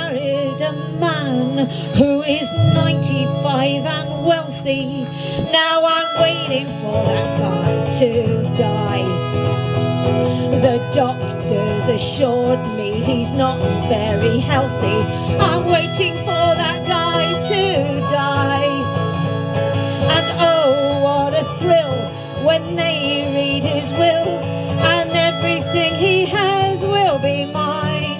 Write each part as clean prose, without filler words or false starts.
married a man who is 95 and wealthy. Now I'm waiting for that guy to die. The doctors assured me he's not very healthy. I'm waiting for that guy to die. And oh, what a thrill when they read his will, and everything he has will be mine.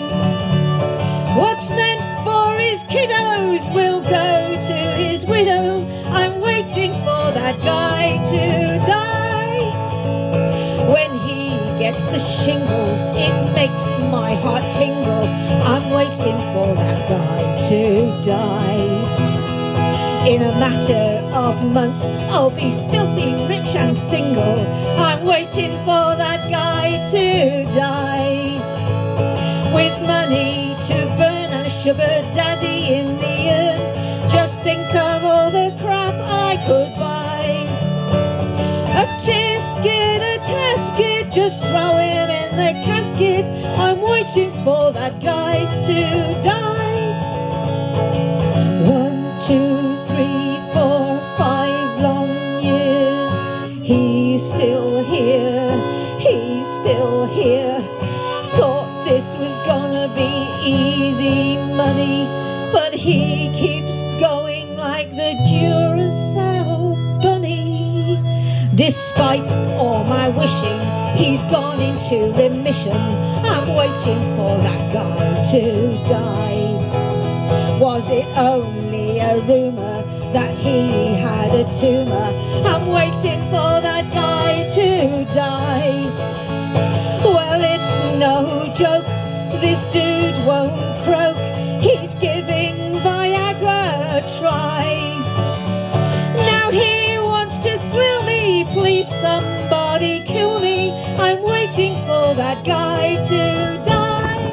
What's meant for his kiddos will go to his widow. I'm waiting for that guy to die. When he gets the shingles, it makes my heart tingle. I'm waiting for that guy to die. In a matter of months, I'll be filthy rich and single. I'm waiting for that guy to die. With money to burn and a sugar daddy in the urn, just think of all the crap I could buy. A tisket, a tasket, just throw him in the casket. I'm waiting for that guy to die. 1, 2, 3, 4, 5 long years. He's still here, he's still here. Thought this was gonna be easy money, but he keeps going like the Duracell bunny. Despite all my wishing, he's gone into remission. I'm waiting for that guy to die. Was it only a rumour that he had a tumour? I'm waiting for that guy to die. Well, it's no joke, this dude won't croak. He's giving Viagra a try. Now he wants to thrill me, please somebody kill me. I'm waiting for that guy to die.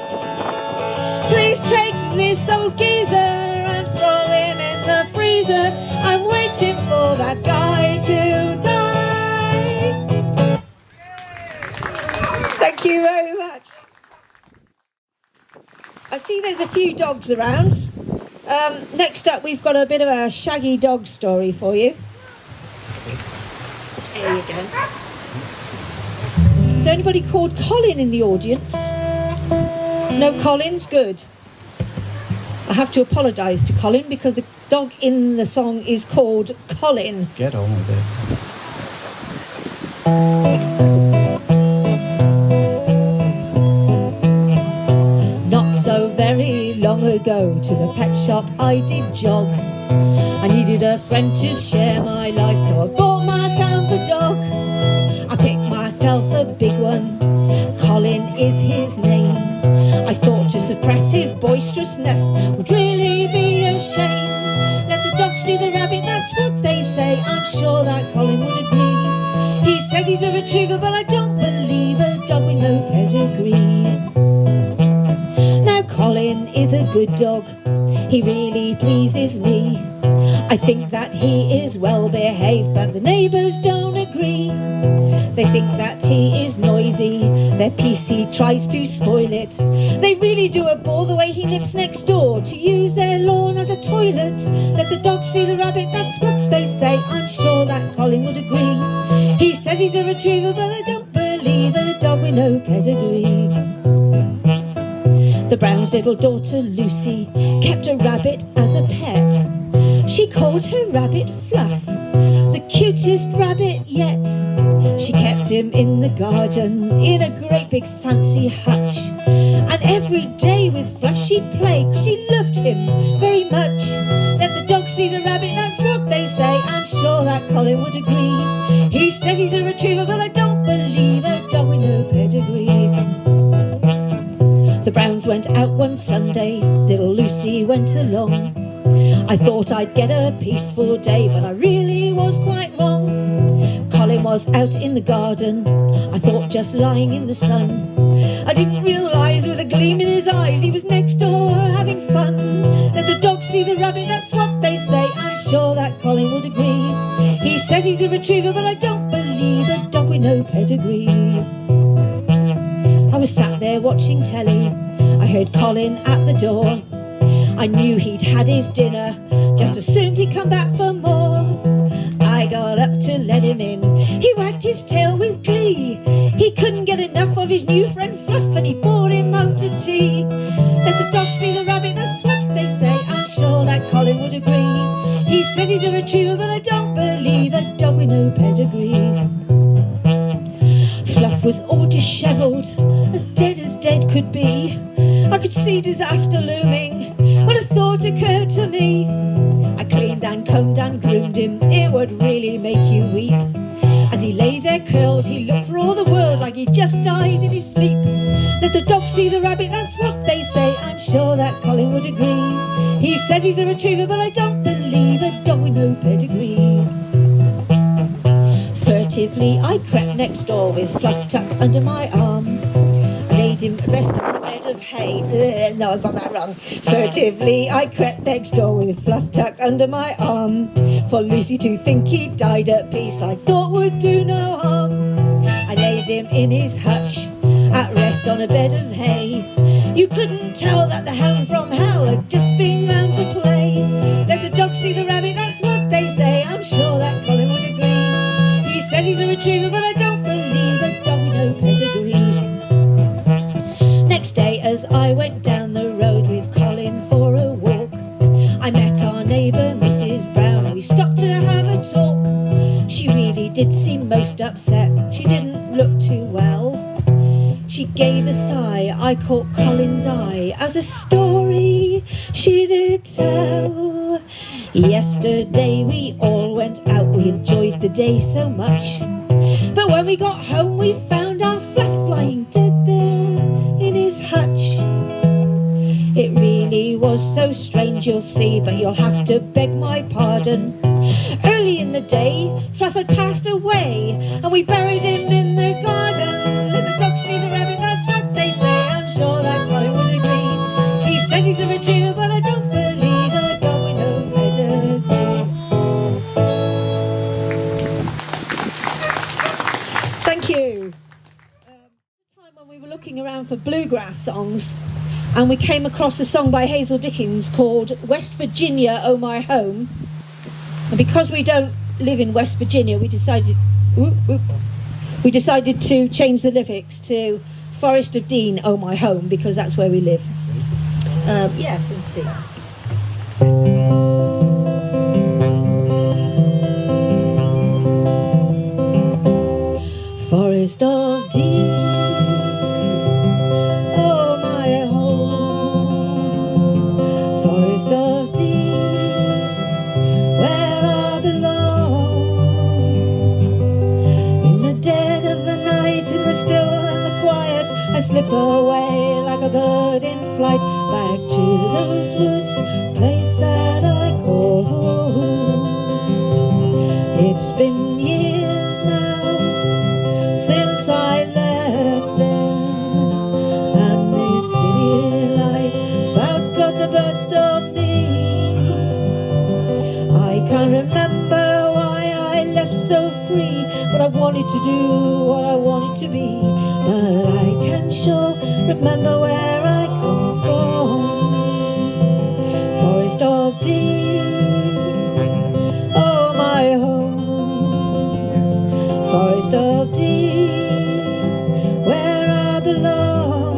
Please take this old geezer and throw him in the freezer. I'm waiting for that guy to die. Thank you very much. I see there's a few dogs around. Next up, we've got a bit of a shaggy dog story for you. There you go. Is there anybody called Colin in the audience? No Collins? Good. I have to apologise to Colin because the dog in the song is called Colin. Get on with it. Not so very long ago, to the pet shop I did jog. I needed a friend to share my life, so I bought myself a dog. I picked myself a big one, Colin is his name. I thought to suppress his boisterousness would really be a shame. Let the dog see the rabbit, that's what they say. I'm sure that Colin would agree. He says he's a retriever, but I don't believe a dog with no pedigree. Now Colin is a good dog, he really pleases me. I think that he is well behaved, but the neighbours don't agree. They think that he is noisy, their PC tries to spoil it. They really do abhor the way he lives next door to use their lawn as a toilet. Let the dog see the rabbit, that's what they say. I'm sure that Colin would agree. He says he's a retriever, but I don't believe a dog with no pedigree. The Brown's little daughter Lucy kept a rabbit as a pet. She called her rabbit Fluff, the cutest rabbit yet. She kept him in the garden in a great big fancy hutch, and every day with Fluff she'd play, 'cause she loved him very much. Let the dog see the rabbit, that's what they say. I'm sure that Colin would agree. He says he's a retriever, but I don't believe a dog with no pedigree. The Browns went out one Sunday, little Lucy went along. I thought I'd get a peaceful day, but I really was quite wrong. Colin was out in the garden, I thought just lying in the sun. I didn't realise with a gleam in his eyes he was next door having fun. Let the dog see the rabbit, that's what they say. I'm sure that Colin would agree. He says he's a retriever, but I don't believe a dog with no pedigree. I was sat there watching telly, I heard Colin at the door. I knew he'd had his dinner, just assumed he'd come back for more. I got up to let him in, he wagged his tail with glee. He couldn't get enough of his new friend Fluff, and he brought him home to tea. Let the dog see the rabbit, that's what they say, I'm sure that Colin would agree. He says he's a retriever, but I don't believe a dog with no pedigree. Fluff was all dishevelled, as dead could be. I could see disaster looming when a thought occurred to me. I cleaned and combed and groomed him, it would really make you weep. As he lay there curled, he looked for all the world like he just died in his sleep. Let the dog see the rabbit, that's what they say, I'm sure that Colin would agree. He says he's a retriever, but I don't believe a dog with no pedigree. Furtively I crept next door with Fluff tucked under my arm. Laid him resting on a bed of hay. No, I got that wrong. Furtively I crept next door with Fluff tucked under my arm. For Lucy to think he died at peace I thought would do no harm. I laid him in his hutch, at rest on a bed of hay. You couldn't tell that the hound from Howl had just been round to play. Let the dog see the rabbit, that's what they say, I'm sure that Colin would agree. He says he's a retriever, but I don't believe a dog with no pedigree. Next day as I went down the road with Colin for a walk, I met our neighbour Mrs. Brown, and we stopped to have a talk. She really did seem most upset, she didn't look too well. She gave a sigh, I caught Colin's eye, as a story she did tell. Yesterday we all went out, we enjoyed the day so much. But when we got home we found our Fluff lying dead there in his hutch. It really was so strange, you'll see, but you'll have to beg my pardon. Early in the day, Fluff had passed away, and we buried him in the garden. Let the dog see the rabbit, that's what they say, I'm sure that Colin would agree. He says he's a retriever, but I don't believe a dog with no pedigree. Thank you. Time when we were looking around for bluegrass songs, and we came across a song by Hazel Dickens called West Virginia, Oh My Home. And because we don't live in West Virginia, we decided to change the lyrics to Forest of Dean, Oh My Home, because that's where we live. Yes, and see. Forest of Dean, oh my home. Forest of Dean, where I belong. In the dead of the night, in the still and the quiet, I slip away like a bird in flight, back to those woods, place that I call home. It's been years now since I left them, and this city life about got the best of me. I can't remember why I left so free, what I wanted to do, what I wanted to be, but I can sure remember where I come from. Forest of Dean, oh my home. Forest of Dean, where I belong.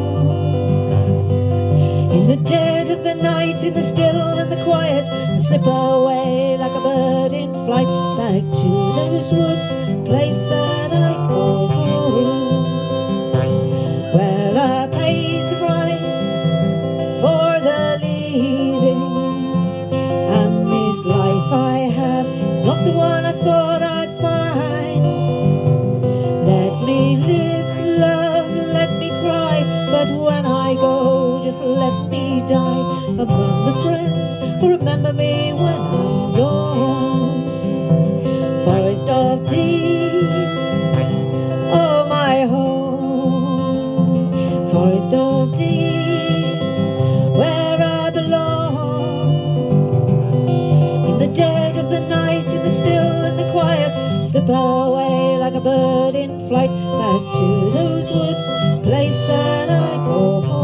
In the dead of the night, in the still and the quiet, I slip away like a bird in flight, back to those woods, place that I call home. Well, I paid the price for the leaving, and this life I have is not the one I thought I'd find. Let me live, love, let me cry, but when I go, just let me die among the friends who remember me when I'm gone. Forest of Dean, oh my home. Forest of Dean, where I belong. In the dead of the night, in the still and the quiet, slip away like a bird in flight, back to those woods, place that I call home.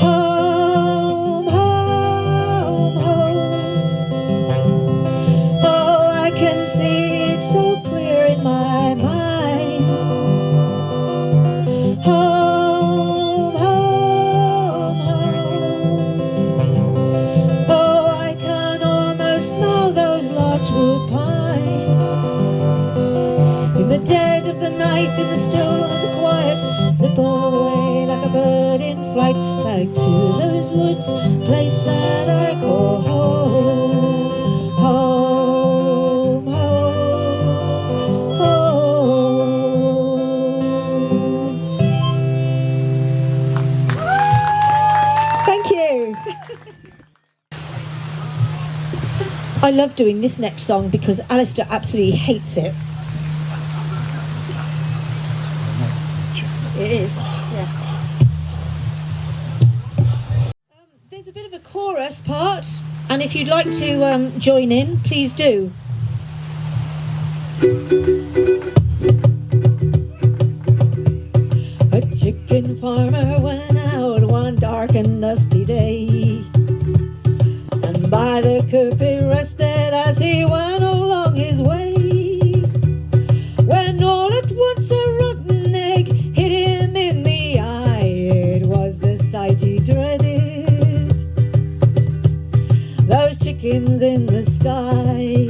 Oh, night in the still and the quiet, slip away like a bird in flight, back to those woods, place that I call home, home, home, home. Thank you. I love doing this next song because Alistair absolutely hates it. It is, yeah. There's a bit of a chorus part, and if you'd like to join in, please do. A chicken farmer went out one dark and dusty day, and by the coop he rested as he went along his way, when all at once a rotten egg hit him in the eye. It was the sight he dreaded, those chickens in the sky.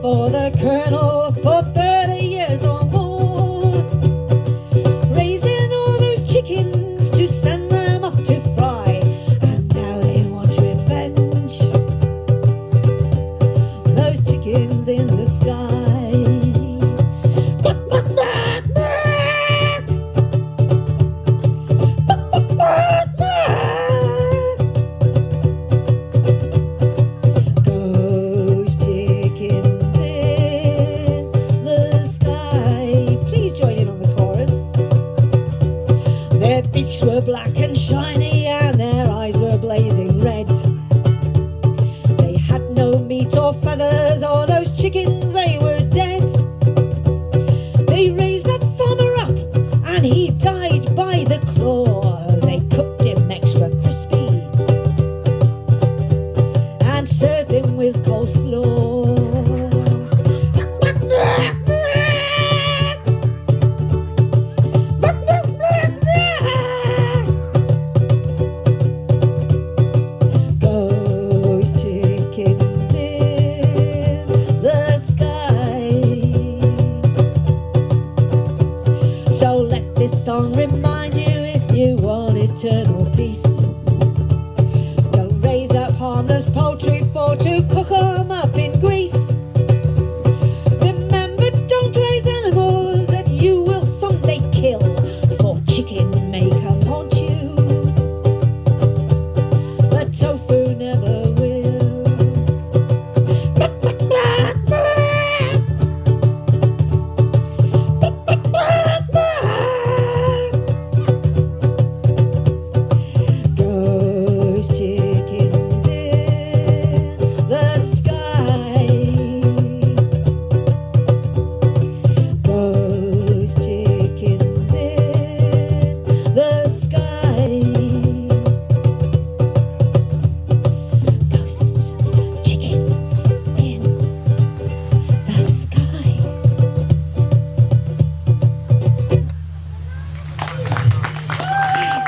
For the colonel for 30 years or more, raising all those chickens to send them off to fry, and now they want revenge, those chickens in the sky. Were black and shiny and their eyes were blazing red. They had no meat or feathers, or those chickens, they were dead. They raised that farmer up and he died by the claw. They cooked him extra crispy and served him with coleslaw. Remind you if you want eternal peace. Don't raise up harmless poultry for to cook 'em up in grease. Remember, don't raise animals that you will someday kill, for chicken may come haunt you, but tofu never will.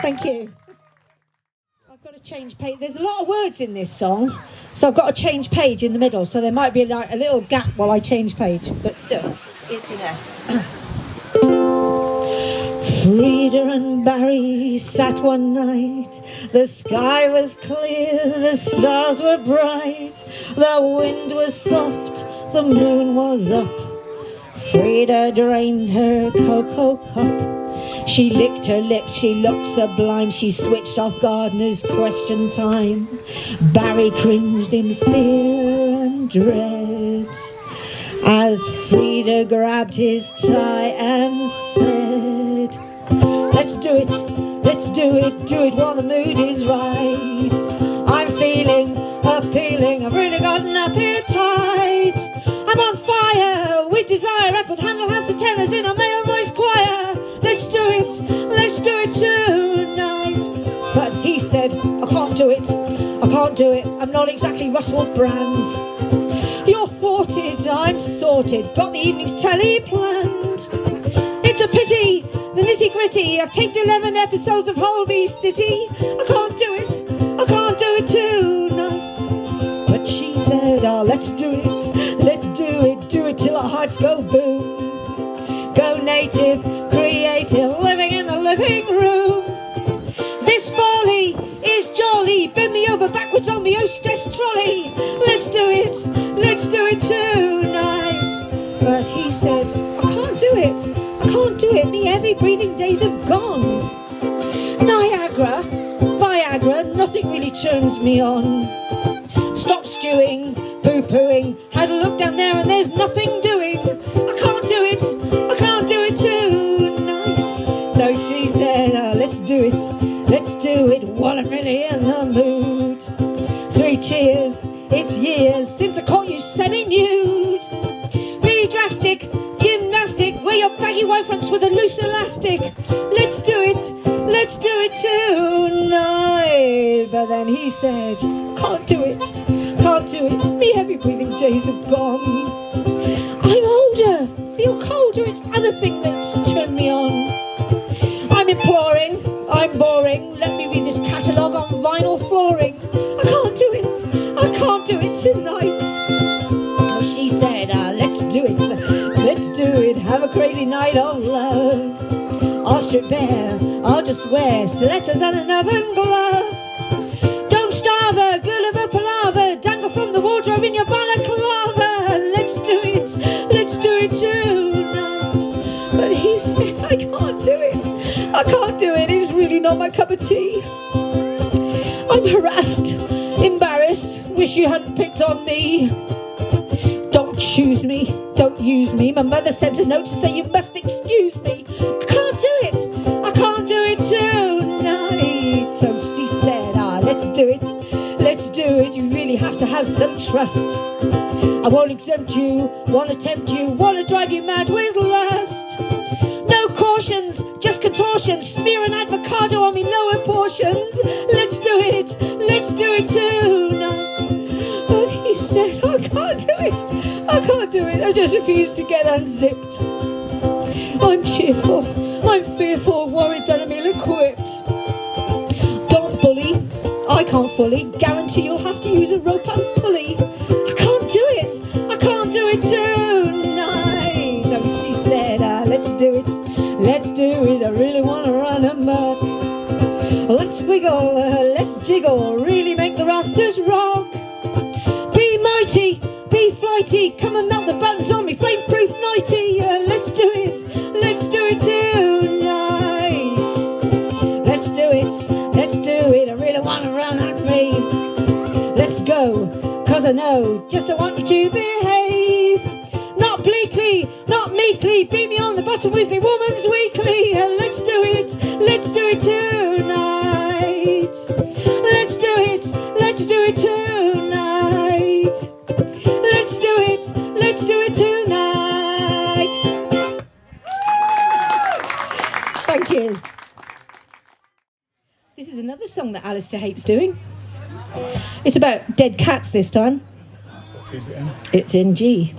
Thank you. I've got to change page. There's a lot of words in this song, so I've got to change page in the middle, so there might be like a little gap while I change page, but still, it's in there. Frida and Barry sat one night. The sky was clear, the stars were bright, the wind was soft, the moon was up. Frida drained her cocoa cup. She licked her lips, she looked sublime. She switched off Gardner's Question Time. Barry cringed in fear and dread as Frida grabbed his tie and said, let's do it, do it while the mood is right. I'm feeling appealing, I've really got an appetite. I'm on fire with desire, I could handle half the tenors in a male voice choir. Let's do it tonight. do it. I can't do it. I'm not exactly Russell Brand. You're thwarted, I'm sorted. Got the evening's telly planned. It's a pity, the nitty gritty. I've taped 11 episodes of Holby City. I can't do it. I can't do it tonight. But she said, oh, let's do it. Let's do it. Do it till our hearts go boom. Go native, creative, living in the living room. This folly is jolly. Bend me over backwards on me hostess trolley. Let's do it tonight. But he said, I can't do it. I can't do it. Me heavy breathing days have gone. Niagara, Viagra, nothing really turns me on. Stop stewing, poo-pooing. Had a look down there and there's nothing doing. I can't do it. I can't do it tonight. So she said, oh, let's do it. Let's do it while I'm really in the mood. 3 cheers, it's years since I caught you semi-nude. Be drastic, gymnastic, wear your baggy white fronts with a loose elastic. Let's do it tonight. But then he said, can't do it, me heavy breathing days have gone. I'm older, feel colder, it's other thing that's turned me on. I'm imploring, I'm boring, let me read this catalogue on vinyl flooring. I can't do it tonight. Oh, she said, let's do it, have a crazy night of love. I'll strip bare, I'll just wear stilettos and an oven glove. Don't starve her, girl of a palaver, dangle from the wardrobe in your balaclava. Let's do it tonight. But he said, I can't do it, it's really not my cup of tea. I'm harassed, embarrassed, wish you hadn't picked on me. Don't choose me, don't use me. My mother sent a note to say you must excuse me. I can't do it tonight. So she said, let's do it, you really have to have some trust. I won't exempt you, won't tempt you, wanna drive you mad with lust. No cautions, just contortions, smear an avocado on me lower portions. Let's do it tonight. But he said, I can't do it, I just refuse to get unzipped. I'm cheerful, I'm fearful, worried that I'm ill-equipped. Don't bully, I can't fully guarantee you'll have to use a rope and pulley. I can't do it tonight. So she said, let's do it, I really want to run amok. Let's wiggle, let's jiggle, really make the rafters rock. Be mighty, be flighty, come and melt the buttons on me flame-proof nighty. Let's do it tonight. Let's do it, I really want to run like me. Let's go, cause I know just I want you to behave. Not bleakly, not meekly, beat me on the bottom with me woman's weekly. Let's do it tonight. Let's do it tonight. Let's do it tonight. Thank you. This is another song that Alistair hates doing. It's about dead cats this time. Is it in? It's in G.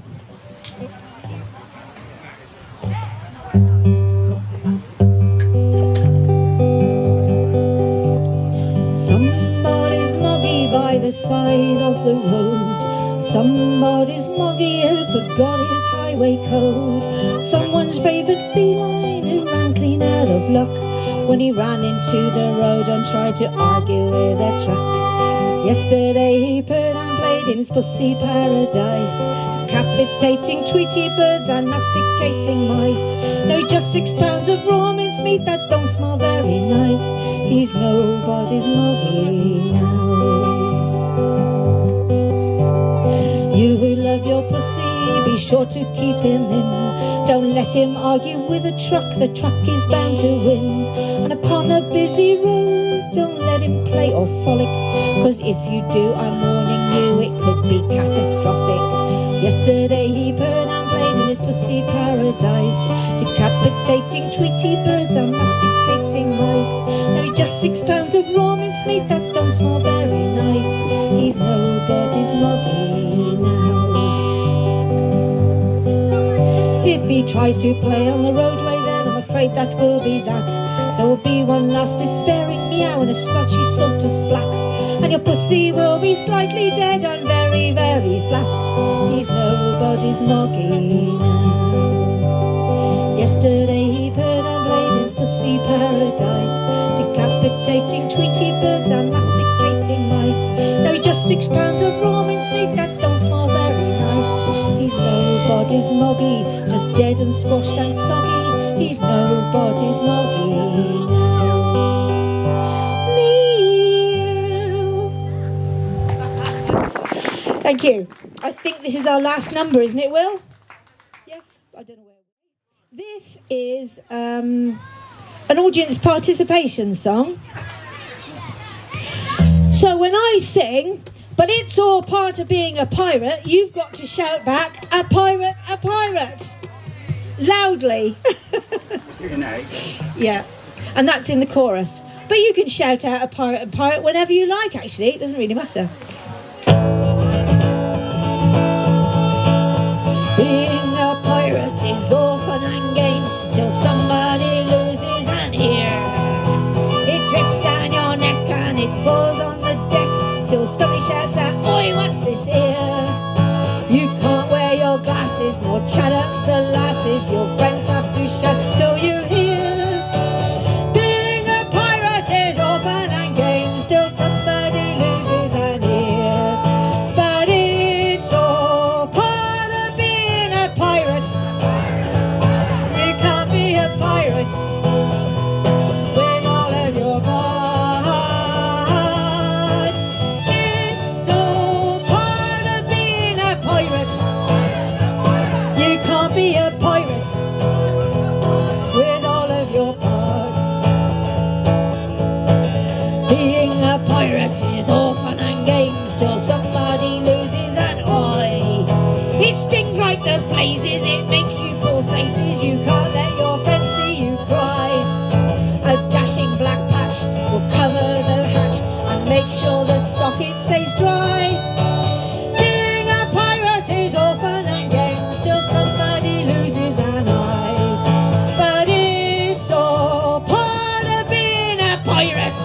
Somebody's moggy by the side of the road. Somebody's moggy who forgot his highway code. Someone's favourite feline who ran clean out of luck when he ran into the road and tried to argue with a truck. Yesterday he purred and played in his pussy paradise, decapitating Tweety birds and masticating mice. No, just 6 pounds of raw mince meat that don't smell very nice. He's nobody's moggy now. You who love your pussy, be sure to keep him in. Don't let him argue with a truck, the truck is bound to win. And upon a busy road, don't let him play or frolic, cause if you do, I'm warning you, it could be catastrophic. Yesterday he purred and played in his pussy paradise, decapitating Tweety birds and masticating mice. Now he's just 6 pounds of raw mince meat that don't smell bad. he tries to play on the roadway, then I'm afraid that will be that. There will be one last despairing meow and a scratchy sort of splat, and your pussy will be slightly dead and very, very flat. He's nobody's moggy now. Yesterday he purred and played his pussy paradise, decapitating Tweety birds and masticating mice. Now he just 6 pounds of raw mince meat that don't smell very nice. He's nobody's moggy, just dead and squashed and soggy. He's nobody's moggy now. Meow. Thank you. I think this is our last number, isn't it, Will? Yes? I don't know where. This is an audience participation song. So when I sing, but it's all part of being a pirate, you've got to shout back, a pirate, loudly. Yeah, and that's in the chorus. But you can shout out a pirate whenever you like, actually. It doesn't really matter. Being a pirate is all fun and games till somebody loses an ear. It drips down your neck and it falls on the deck till somebody shouts out, "Oi, what's this here?" You can't wear your glasses nor chat up the lasses. Your friends have to shout till you hear. Being a pirate is all fun and games till somebody loses an ear. But it's all part of being a pirate. You can't be a pirate with all of your parts. It's all part of being a pirate. You can't be a pirate with all of your parts. Being a pirate is all fun and games till somebody loses an eye. It stings like the blazes, it makes you pull faces. You can't let your friends see you cry. A dashing black patch will cover the hatch and make sure the stockade stays dry. Being a pirate is all fun and games till somebody loses an eye. But it's all part of being a pirate.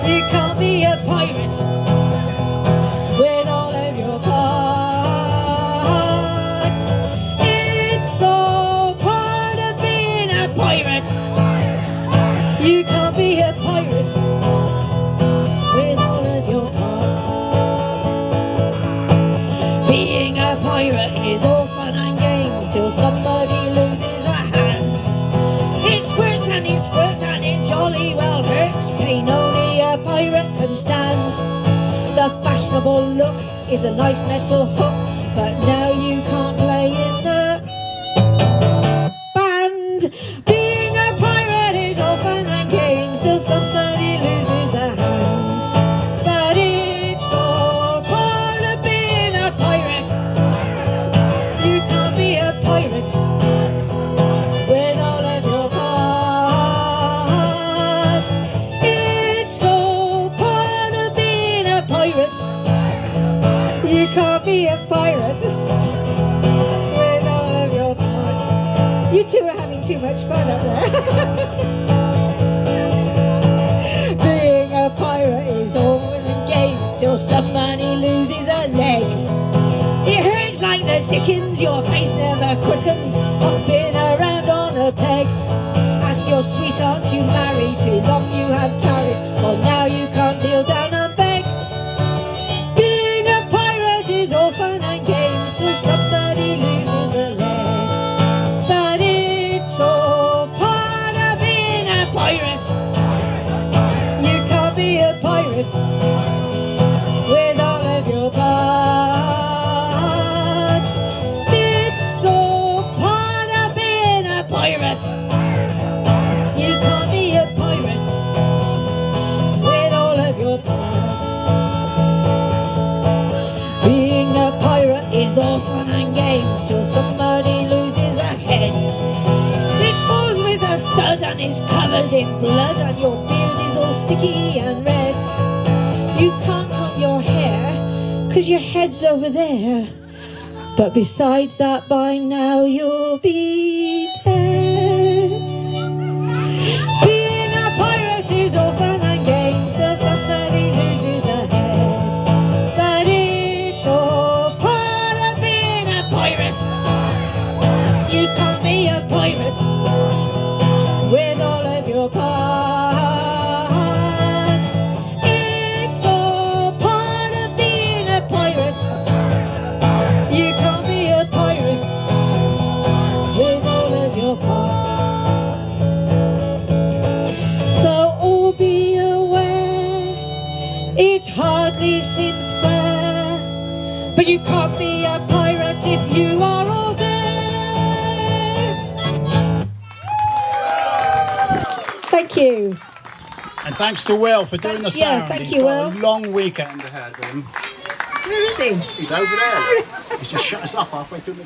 You can't be a pirate with all of your parts. It's all part of being a pirate. You can't be a pirate with all of your parts. Being a pirate is all fun and games till somebody loses a hand. It squirts and it jolly well hurts. Pain only a pirate can stand. The fashionable look is a nice metal hook, but now you can't play in the band. Being a pirate is all fun and games till somebody loses a hand. But it's all part of being a pirate. You can't be a pirate with all of your parts. It's all part of being a pirate. You can't be a pirate with all of your parts. You two are having too much fun up there. Being a pirate is all fun and games till somebody loses a leg. It hurts like the dickens, your pace never quickens, hopping around on a peg. Ask your sweetheart to marry, too long you have tarried, well now you can't kneel down and beg. Being a pirate is all fun and games till somebody loses a leg. But it's all part of being a pirate. You can't be a pirate with all of your parts. It's all part of being a pirate. You can't be a pirate with all of your parts. Being a pirate is all fun and games till somebody loses a head. It falls with a thud and is covered in blood, and your beard is all sticky and red. You can't comb your hair 'cause your head's over there. But besides that, by now you'll be dead. Being a pirate is all fun and games till somebody loses a head. But it's all part of being a pirate. You can't be a pirate with all of your parts. It's all part of being a pirate. You can't be a pirate with all of your parts. So all be aware, it hardly seems fair, but you can't be a pirate if you are all there. Thank you. And thanks to Will for doing the sound. Yeah, thank He's you, got Will. a long weekend ahead of him. Where is he? He's over there. He's just shut us off halfway through the...